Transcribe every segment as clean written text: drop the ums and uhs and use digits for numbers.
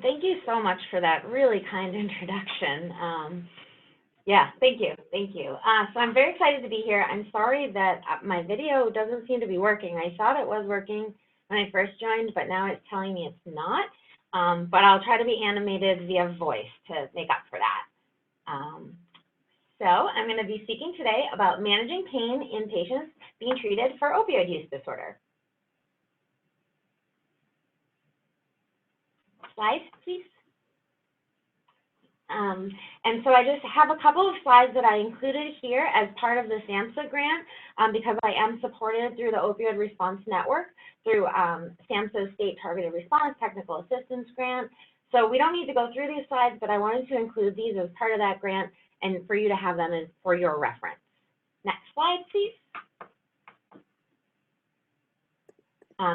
Thank you so much for that really kind introduction. Yeah, thank you, thank you. So I'm very excited to be here. I'm sorry that my video doesn't seem to be working. I thought it was working when I first joined, but now it's telling me it's not. But I'll try to be animated via voice to make up for that. So I'm going to be speaking today about managing pain in patients being treated for opioid use disorder. Slide, please. And so I just have a couple of slides that I included here as part of the SAMHSA grant because I am supported through the Opioid Response Network through SAMHSA's State Targeted Response Technical Assistance Grant. So we don't need to go through these slides, but I wanted to include these as part of that grant and for you to have them as for your reference. Next slide, please.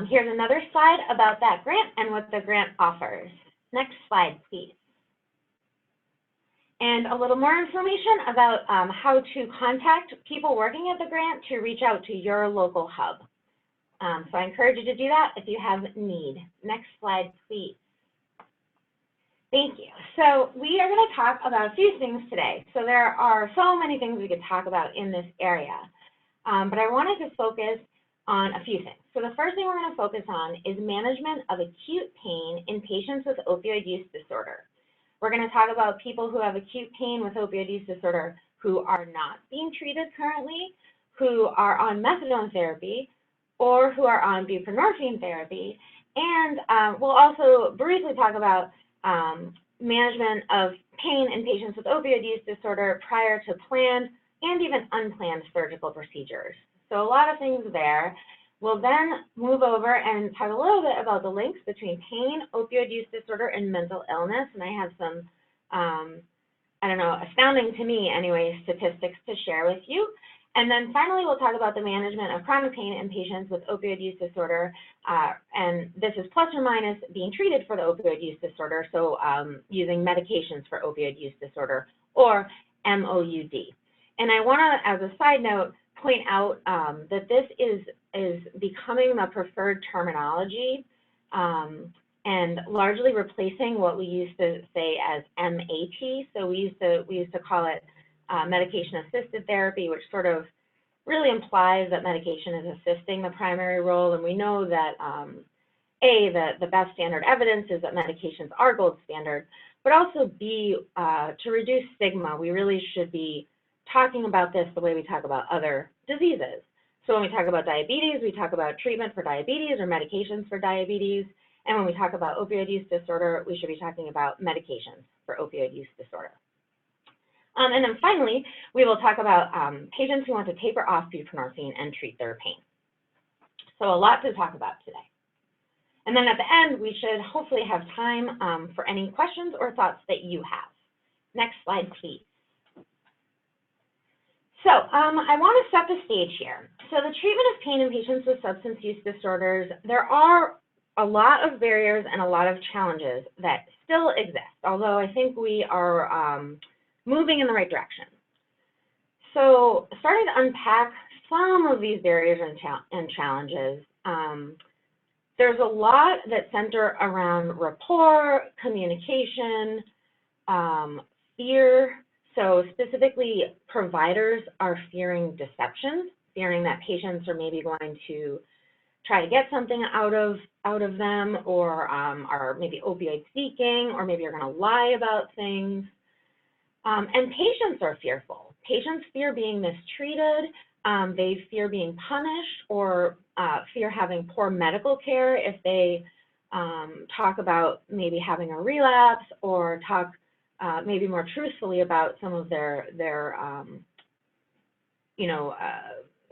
Here's another slide about that grant and what the grant offers. Next slide, please. And a little more information about how to contact people working at the grant to reach out to your local hub. So I encourage you to do that if you have need. Next slide, please. Thank you. So we are going to talk about a few things today. So there are so many things we could talk about in this area, but I wanted to focus on a few things. So the first thing we're going to focus on is management of acute pain in patients with opioid use disorder. We're going to talk about people who have acute pain with opioid use disorder who are not being treated currently, who are on methadone therapy, or who are on buprenorphine therapy. And we'll also briefly talk about management of pain in patients with opioid use disorder prior to planned and even unplanned surgical procedures. So a lot of things there. We'll then move over and talk a little bit about the links between pain, opioid use disorder, and mental illness. And I have some, I don't know, astounding to me anyway, statistics to share with you. And then finally, we'll talk about the management of chronic pain in patients with opioid use disorder. And this is plus or minus being treated for the opioid use disorder, so using medications for opioid use disorder, or MOUD. And I want to, as a side note, point out that this is becoming the preferred terminology and largely replacing what we used to say as MAT. So we used to call it medication-assisted therapy, which sort of really implies that medication is assisting the primary role. And we know that the best standard evidence is that medications are gold standard, but also B, to reduce stigma, we really should be talking about this the way we talk about other diseases. So when we talk about diabetes, we talk about treatment for diabetes or medications for diabetes. And when we talk about opioid use disorder, we should be talking about medications for opioid use disorder. And then finally, we will talk about patients who want to taper off buprenorphine and treat their pain. So a lot to talk about today. And then at the end, we should hopefully have time for any questions or thoughts that you have. Next slide, please. So I want to set the stage here. So the treatment of pain in patients with substance use disorders, there are a lot of barriers and a lot of challenges that still exist, although I think we are moving in the right direction. So starting to unpack some of these barriers and challenges, there's a lot that center around rapport, communication, fear. So specifically, providers are fearing deception, fearing that patients are maybe going to try to get something out of them, or are maybe opioid seeking, or maybe are going to lie about things. And patients are fearful. Patients fear being mistreated. They fear being punished, or fear having poor medical care if they talk about maybe having a relapse, or talk maybe more truthfully about some of their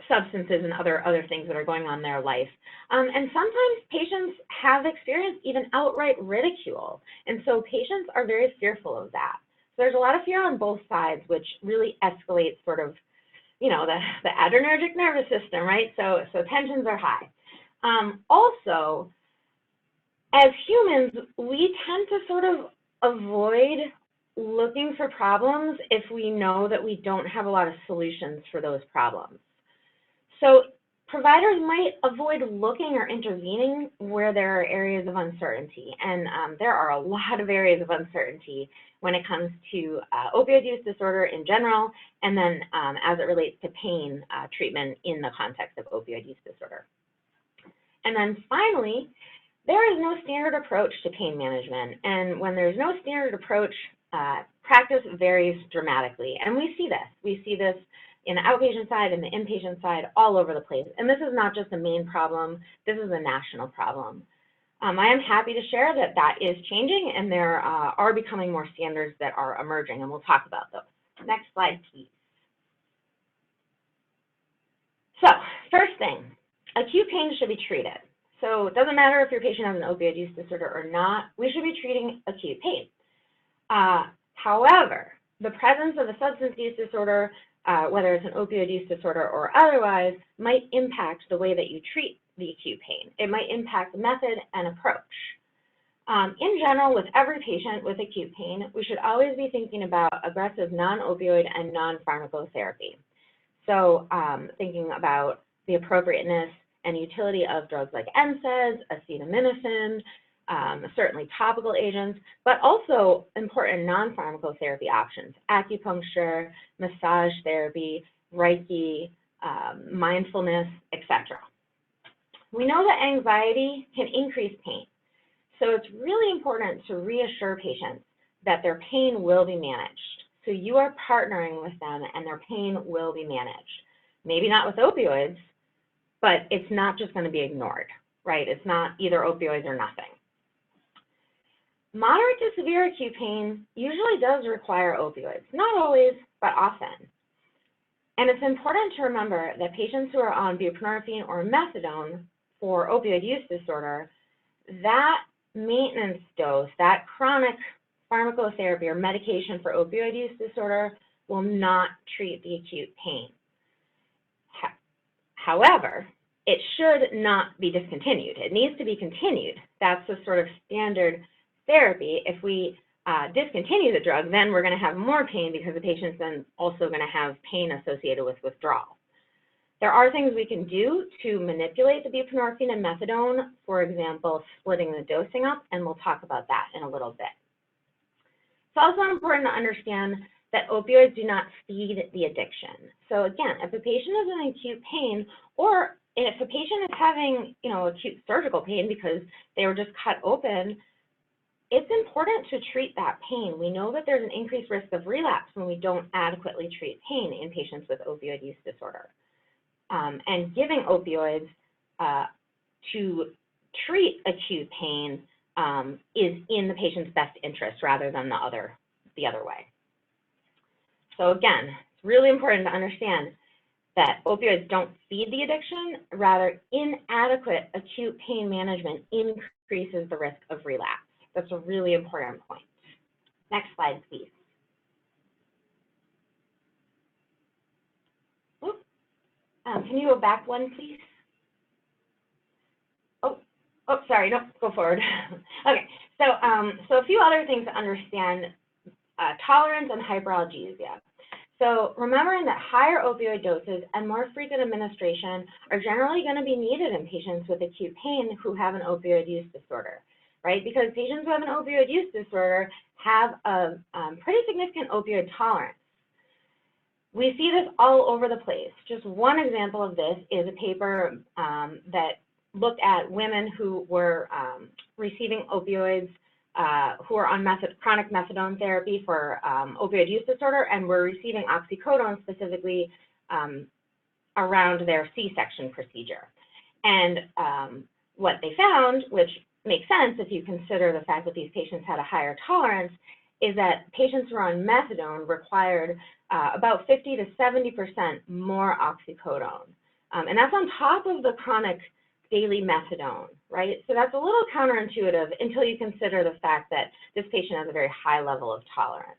substances and other things that are going on in their life. And sometimes patients have experienced even outright ridicule. And so patients are very fearful of that. So there's a lot of fear on both sides, which really escalates sort of, the adrenergic nervous system, right? So tensions are high. Also, as humans, we tend to sort of avoid looking for problems if we know that we don't have a lot of solutions for those problems. So Providers might avoid looking or intervening where there are areas of uncertainty, and there are a lot of areas of uncertainty when it comes to opioid use disorder in general, and then as it relates to pain treatment in the context of opioid use disorder. And then finally, there is no standard approach to pain management, and when there's no standard approach, practice varies dramatically, and we see this. We see this in the outpatient side and the inpatient side all over the place. And this is not just a Maine problem, this is a national problem. I am happy to share that that is changing, and there are becoming more standards that are emerging, and we'll talk about those. Next slide, please. So, first thing, acute pain should be treated. So it doesn't matter if your patient has an opioid use disorder or not, we should be treating acute pain. However, the presence of a substance use disorder, whether it's an opioid use disorder or otherwise, might impact the way that you treat the acute pain. It might impact the method and approach. In general, with every patient with acute pain, we should always be thinking about aggressive non-opioid and non-pharmacotherapy. So thinking about the appropriateness and utility of drugs like NSAIDs, acetaminophen, certainly topical agents, but also important non-pharmacotherapy options, acupuncture, massage therapy, Reiki, mindfulness, etc. We know that anxiety can increase pain, so it's really important to reassure patients that their pain will be managed. So you are partnering with them and their pain will be managed. Maybe not with opioids, but it's not just going to be ignored, right? It's not either opioids or nothing. Moderate to severe acute pain usually does require opioids, not always, but often. And it's important to remember that patients who are on buprenorphine or methadone for opioid use disorder, that maintenance dose, that chronic pharmacotherapy or medication for opioid use disorder will not treat the acute pain. However, it should not be discontinued. It needs to be continued. That's the sort of standard therapy. If we discontinue the drug, then we're going to have more pain because the patient's then also going to have pain associated with withdrawal. There are things we can do to manipulate the buprenorphine and methadone, for example, splitting the dosing up, and we'll talk about that in a little bit. It's also important to understand that opioids do not feed the addiction. So again, if a patient is in acute pain, or if a patient is having, acute surgical pain because they were just cut open, it's important to treat that pain. We know that there's an increased risk of relapse when we don't adequately treat pain in patients with opioid use disorder. And giving opioids to treat acute pain is in the patient's best interest rather than the other way. So again, it's really important to understand that opioids don't feed the addiction, rather inadequate acute pain management increases the risk of relapse. That's a really important point. Next slide, please. Can you go back one, please? Oh, sorry, no, go forward. Okay, so a few other things to understand, tolerance and hyperalgesia. So remembering that higher opioid doses and more frequent administration are generally going to be needed in patients with acute pain who have an opioid use disorder, right? Because patients who have an opioid use disorder have a pretty significant opioid tolerance. We see this all over the place. Just one example of this is a paper that looked at women who were receiving opioids, who are on chronic methadone therapy for opioid use disorder and were receiving oxycodone specifically around their C-section procedure. And what they found, which makes sense if you consider the fact that these patients had a higher tolerance, is that patients who are on methadone required about 50 to 70% more oxycodone. And that's on top of the chronic daily methadone, right? So that's a little counterintuitive until you consider the fact that this patient has a very high level of tolerance.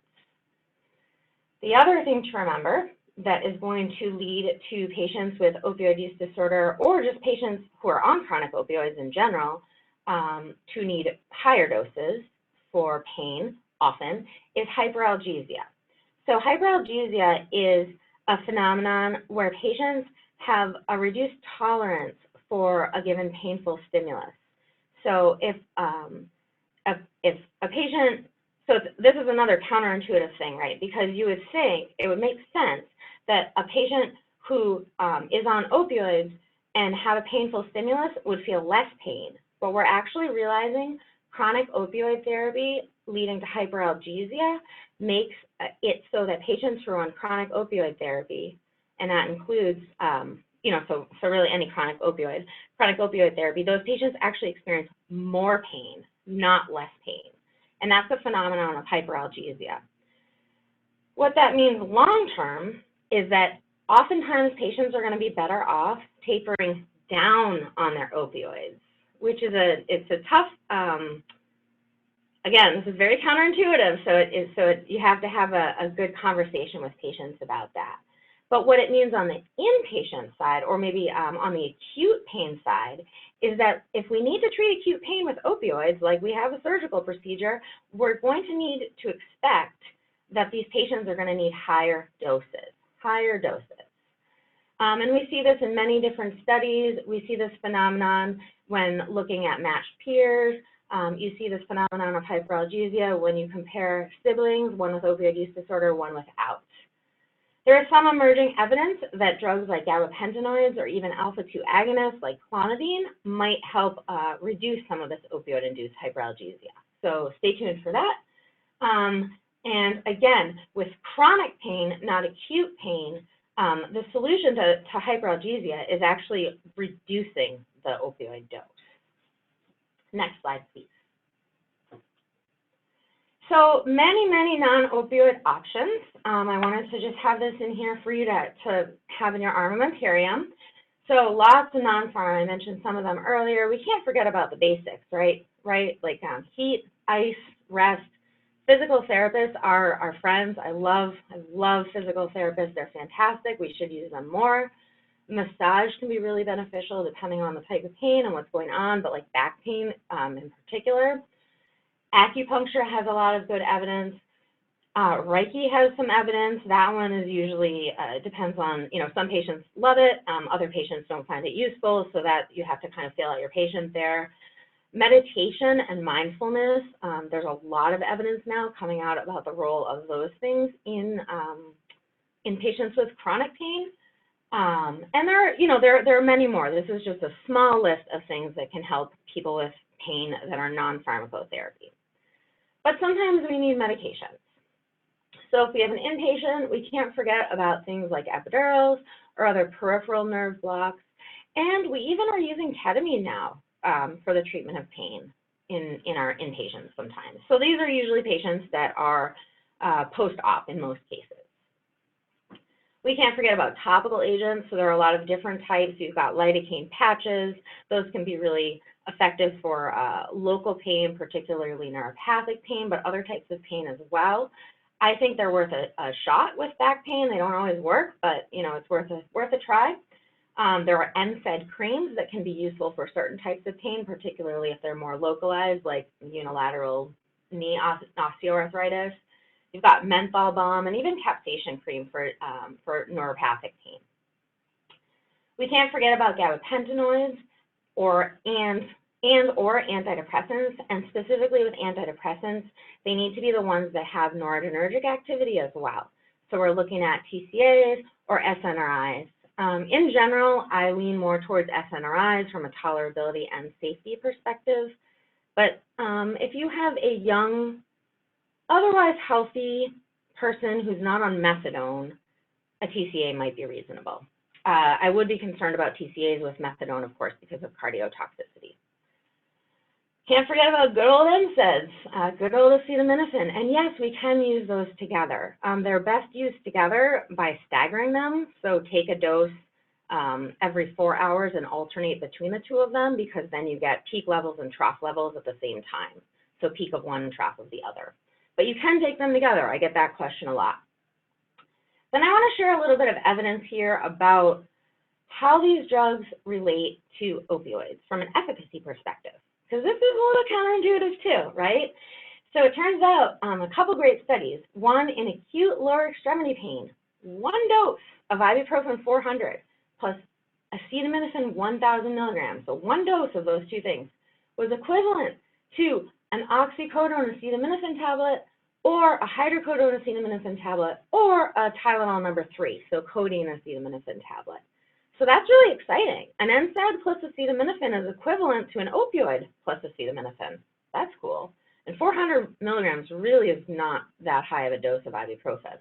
The other thing to remember that is going to lead to patients with opioid use disorder, or just patients who are on chronic opioids in general, to need higher doses for pain often, is hyperalgesia. So hyperalgesia is a phenomenon where patients have a reduced tolerance for a given painful stimulus. So if a patient, so this is another counterintuitive thing, right? Because you would think, it would make sense that a patient who is on opioids and have a painful stimulus would feel less pain. But we're actually realizing chronic opioid therapy leading to hyperalgesia makes it so that patients who are on chronic opioid therapy, and that includes, so really any chronic opioid therapy, those patients actually experience more pain, not less pain. And that's the phenomenon of hyperalgesia. What that means long-term is that oftentimes patients are going to be better off tapering down on their opioids, which is it's a tough, again, this is very counterintuitive, so you have to have a good conversation with patients about that. But what it means on the inpatient side, or maybe on the acute pain side, is that if we need to treat acute pain with opioids, like we have a surgical procedure, we're going to need to expect that these patients are going to need higher doses. And we see this in many different studies. We see this phenomenon when looking at matched peers. You see this phenomenon of hyperalgesia when you compare siblings, one with opioid use disorder, one without. There is some emerging evidence that drugs like gabapentinoids or even alpha-2 agonists like clonidine might help reduce some of this opioid-induced hyperalgesia. So stay tuned for that. And again, with chronic pain, not acute pain, the solution to hyperalgesia is actually reducing the opioid dose. Next slide, please. So many non-opioid options. I wanted to just have this in here for you to have in your armamentarium. So lots of non-pharma. I mentioned some of them earlier. We can't forget about the basics, right? Like heat, ice, rest. Physical therapists are our friends. I love physical therapists. They're fantastic. We should use them more. Massage can be really beneficial depending on the type of pain and what's going on, but like back pain in particular. Acupuncture has a lot of good evidence. Reiki has some evidence. That one is usually, depends on, some patients love it. Other patients don't find it useful, so that you have to kind of feel out your patient there. Meditation and mindfulness, there's a lot of evidence now coming out about the role of those things in patients with chronic pain. And there are many more. This is just a small list of things that can help people with pain that are non-pharmacotherapy. But sometimes we need medications. So if we have an inpatient, we can't forget about things like epidurals or other peripheral nerve blocks. And we even are using ketamine now for the treatment of pain in our inpatients sometimes. So these are usually patients that are post-op in most cases. We can't forget about topical agents. So there are a lot of different types. You've got lidocaine patches. Those can be really effective for local pain, particularly neuropathic pain, but other types of pain as well. I think they're worth a shot with back pain. They don't always work, but it's worth a try. There are NSAID creams that can be useful for certain types of pain, particularly if they're more localized, like unilateral knee osteoarthritis. You've got menthol balm and even capsaicin cream for neuropathic pain. We can't forget about gabapentinoids or antidepressants, and specifically with antidepressants, they need to be the ones that have noradrenergic activity as well. So we're looking at TCAs or SNRIs. In general, I lean more towards SNRIs from a tolerability and safety perspective. But if you have a young, otherwise healthy person who's not on methadone, a TCA might be reasonable. I would be concerned about TCAs with methadone, of course, because of cardiotoxicity. Can't forget about good old NSAIDs, good old acetaminophen. And yes, we can use those together. They're best used together by staggering them. So take a dose every 4 hours and alternate between the two of them, because then you get peak levels and trough levels at the same time. So peak of one and trough of the other. But you can take them together. I get that question a lot. Then I want to share a little bit of evidence here about how these drugs relate to opioids from an efficacy perspective, because this is a little counterintuitive too, right? So it turns out a couple great studies, one in acute lower extremity pain, one dose of ibuprofen 400 plus acetaminophen 1,000 milligrams, so one dose of those two things, was equivalent to an oxycodone acetaminophen tablet or a hydrocodone acetaminophen tablet or a Tylenol number 3, so codeine acetaminophen tablet. So that's really exciting. An NSAID plus acetaminophen is equivalent to an opioid plus acetaminophen. That's cool. And 400 milligrams really is not that high of a dose of ibuprofen.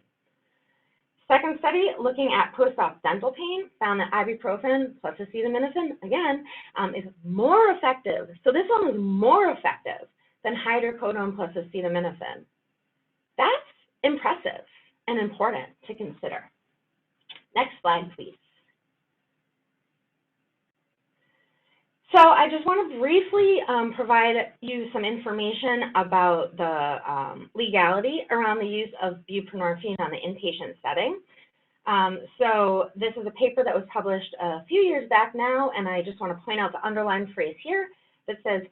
Second study looking at post-op dental pain found that ibuprofen plus acetaminophen, again, is more effective. So this one was more effective than hydrocodone plus acetaminophen. That's impressive and important to consider. Next slide, please. So I just want to briefly provide you some information about the legality around the use of buprenorphine on the inpatient setting. So this is a paper that was published a few years back now, and I just want to point out the underlined phrase here that says,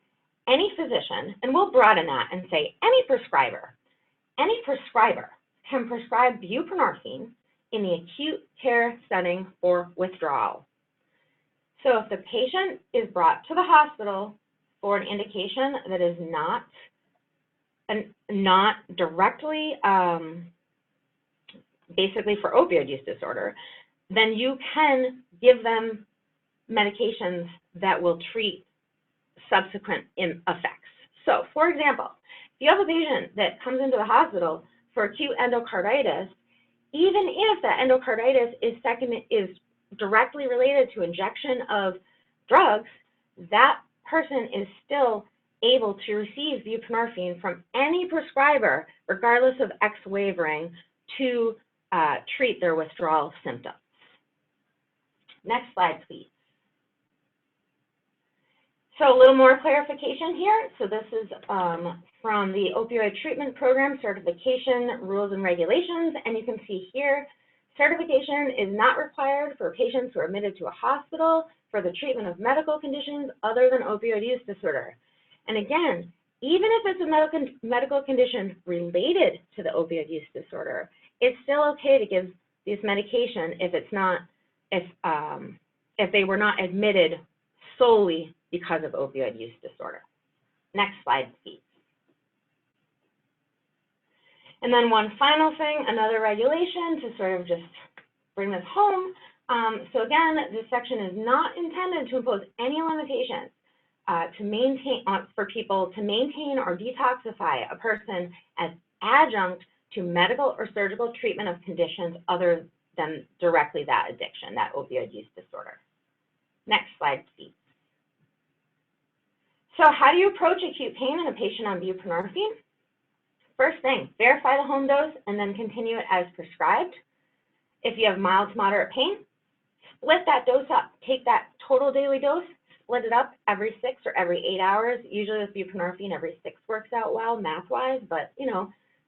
any physician, and we'll broaden that and say any prescriber can prescribe buprenorphine in the acute care setting for withdrawal. So if the patient is brought to the hospital for an indication that is not directly basically for opioid use disorder, then you can give them medications that will treat subsequent effects. So for example, if you have a patient that comes into the hospital for acute endocarditis, even if that endocarditis is directly related to injection of drugs, that person is still able to receive buprenorphine from any prescriber, regardless of X wavering, to treat their withdrawal symptoms. Next slide, please. So a little more clarification here. So this is from the Opioid Treatment Program Certification Rules and Regulations, and you can see here, certification is not required for patients who are admitted to a hospital for the treatment of medical conditions other than opioid use disorder. And again, even if it's a medical condition related to the opioid use disorder, it's still okay to give this medication if they were not admitted solely because of opioid use disorder. Next slide, please. And then one final thing, another regulation to sort of just bring this home. So again, this section is not intended to impose any limitations for people to maintain or detoxify a person as adjunct to medical or surgical treatment of conditions other than directly that addiction, that opioid use disorder. Next slide, please. So how do you approach acute pain in a patient on buprenorphine? First thing, verify the home dose and then continue it as prescribed. If you have mild to moderate pain, split that dose up. Take that total daily dose, split it up every 6 or every 8 hours. Usually with buprenorphine, every 6 works out well math-wise, but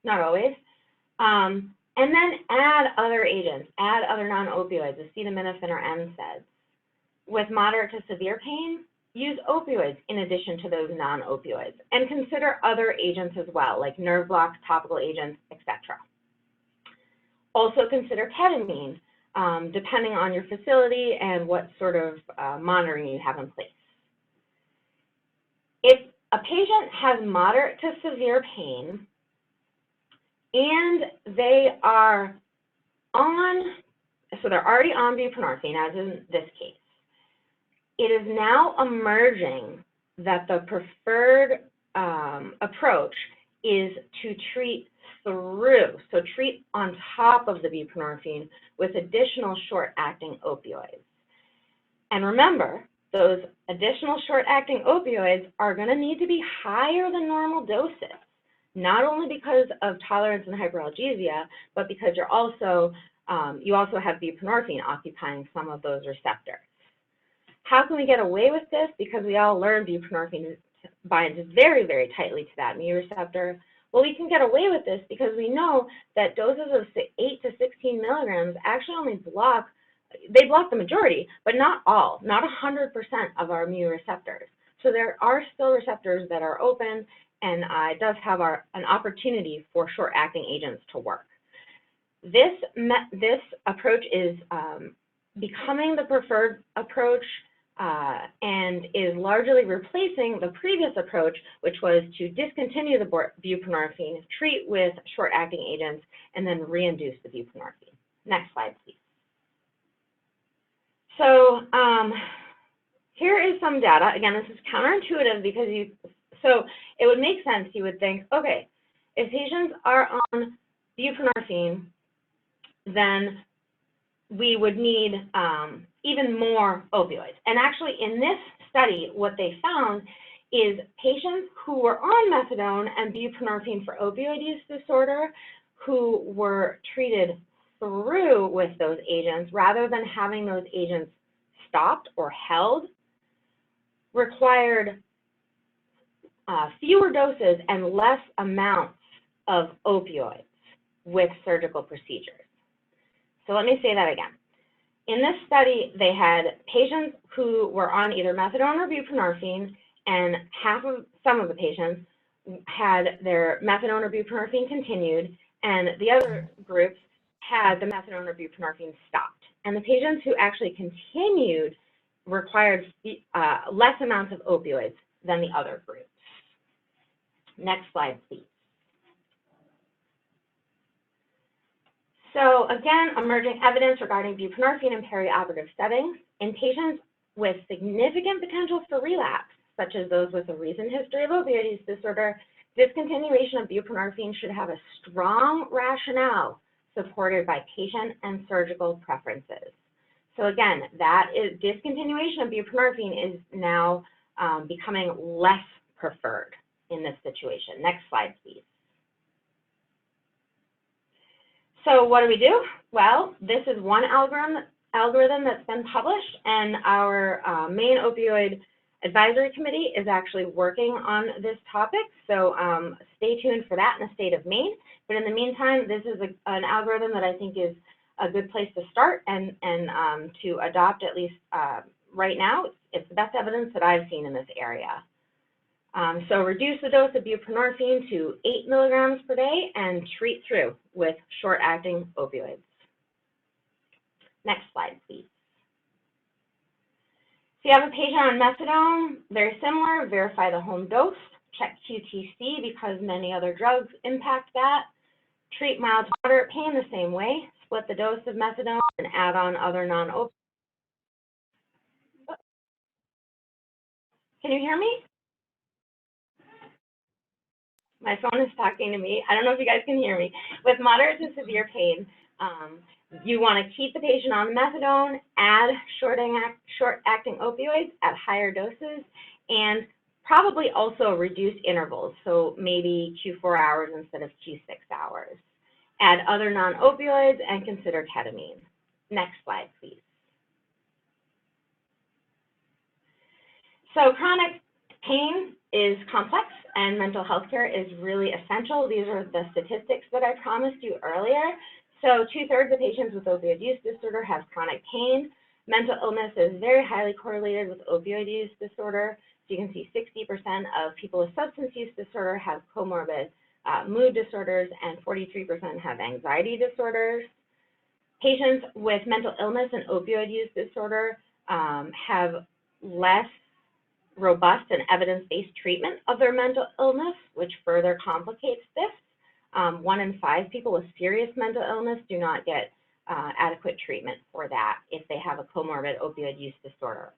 not always. And then add other agents, add other non-opioids, acetaminophen or NSAIDs. With moderate to severe pain, use opioids in addition to those non-opioids, and consider other agents as well, like nerve blocks, topical agents, etc. Also consider ketamine, depending on your facility and what sort of monitoring you have in place. If a patient has moderate to severe pain and they are so they're already on buprenorphine, as in this case, it is now emerging that the preferred approach is to treat through, so treat on top of the buprenorphine with additional short-acting opioids. And remember, those additional short-acting opioids are going to need to be higher than normal doses, not only because of tolerance and hyperalgesia, but because you also have buprenorphine occupying some of those receptors. How can we get away with this? Because we all learned buprenorphine binds very, very tightly to that mu receptor. Well, we can get away with this because we know that doses of 8 to 16 milligrams actually only block the majority, but not all, not 100% of our mu receptors. So there are still receptors that are open, and it does have an opportunity for short-acting agents to work. This approach is becoming the preferred approach and is largely replacing the previous approach, which was to discontinue the buprenorphine, treat with short-acting agents, and then reinduce the buprenorphine. Next slide, please. So here is some data. Again, this is counterintuitive because so it would make sense. You would think, okay, if patients are on buprenorphine, then we would need even more opioids. And actually, in this study, what they found is patients who were on methadone and buprenorphine for opioid use disorder, who were treated through with those agents, rather than having those agents stopped or held, required fewer doses and less amounts of opioids with surgical procedures. So let me say that again. In this study, they had patients who were on either methadone or buprenorphine, and some of the patients had their methadone or buprenorphine continued, and the other groups had the methadone or buprenorphine stopped. And the patients who actually continued required less amounts of opioids than the other groups. Next slide, please. So again, emerging evidence regarding buprenorphine in perioperative settings. In patients with significant potential for relapse, such as those with a recent history of opioid use disorder, discontinuation of buprenorphine should have a strong rationale supported by patient and surgical preferences. So again, that is discontinuation of buprenorphine is now becoming less preferred in this situation. Next slide, please. So what do? Well, this is one algorithm that's been published, and our main opioid advisory committee is actually working on this topic. So stay tuned for that in the state of Maine. But in the meantime, this is an algorithm that I think is a good place to start and to adopt, at least right now. It's the best evidence that I've seen in this area. So reduce the dose of buprenorphine to 8 milligrams per day and treat through with short-acting opioids. Next slide, please. If you have a patient on methadone, very similar, verify the home dose, check QTC because many other drugs impact that. Treat mild to moderate pain the same way, split the dose of methadone and add on other non-opioids. Can you hear me? My phone is talking to me. I don't know if you guys can hear me. With moderate to severe pain, you want to keep the patient on methadone, add short-acting opioids at higher doses, and probably also reduce intervals, so maybe Q4 hours instead of Q6 hours. Add other non-opioids and consider ketamine. Next slide, please. So chronic pain is complex and mental health care is really essential. These are the statistics that I promised you earlier. So 2/3 of patients with opioid use disorder have chronic pain. Mental illness is very highly correlated with opioid use disorder. So you can see 60% of people with substance use disorder have comorbid mood disorders and 43% have anxiety disorders. Patients with mental illness and opioid use disorder have less robust and evidence-based treatment of their mental illness, which further complicates this. 1 in 5 people with serious mental illness do not get adequate treatment for that if they have a comorbid opioid use disorder.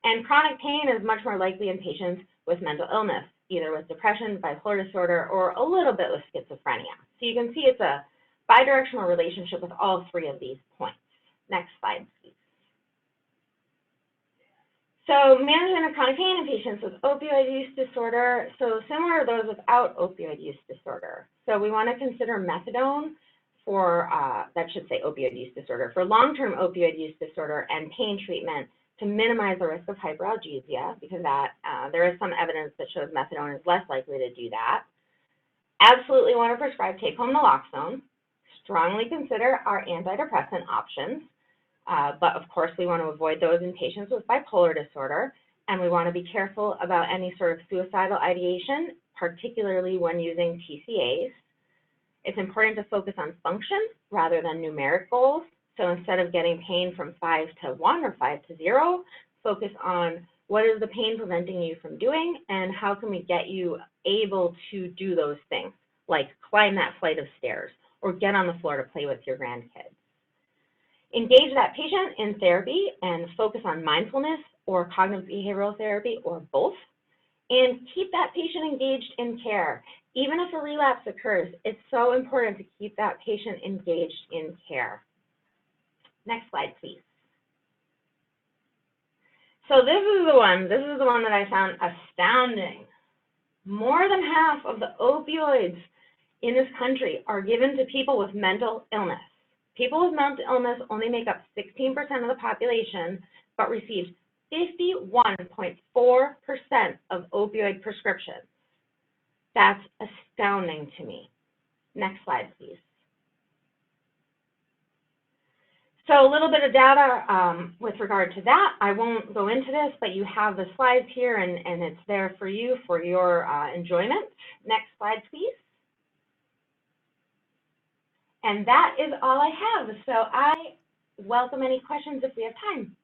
And chronic pain is much more likely in patients with mental illness, either with depression, bipolar disorder, or a little bit with schizophrenia. So you can see it's a bidirectional relationship with all 3 of these points. Next slide, please. So management of chronic pain in patients with opioid use disorder, so similar to those without opioid use disorder. So we want to consider methadone for, that should say opioid use disorder, for long-term opioid use disorder and pain treatment to minimize the risk of hyperalgesia, because there is some evidence that shows methadone is less likely to do that. Absolutely want to prescribe take-home naloxone. Strongly consider our antidepressant options. But of course, we want to avoid those in patients with bipolar disorder, and we want to be careful about any sort of suicidal ideation, particularly when using TCAs. It's important to focus on function rather than numeric goals. So instead of getting pain from 5 to 1 or 5 to 0, focus on what is the pain preventing you from doing and how can we get you able to do those things, like climb that flight of stairs or get on the floor to play with your grandkids. Engage that patient in therapy and focus on mindfulness or cognitive behavioral therapy or both. And keep that patient engaged in care. Even if a relapse occurs, it's so important to keep that patient engaged in care. Next slide, please. So this is the one that I found astounding. More than half of the opioids in this country are given to people with mental illness. People with mental illness only make up 16% of the population, but receive 51.4% of opioid prescriptions. That's astounding to me. Next slide, please. So a little bit of data with regard to that. I won't go into this, but you have the slides here, and it's there for you for your enjoyment. Next slide, please. And that is all I have. So I welcome any questions if we have time.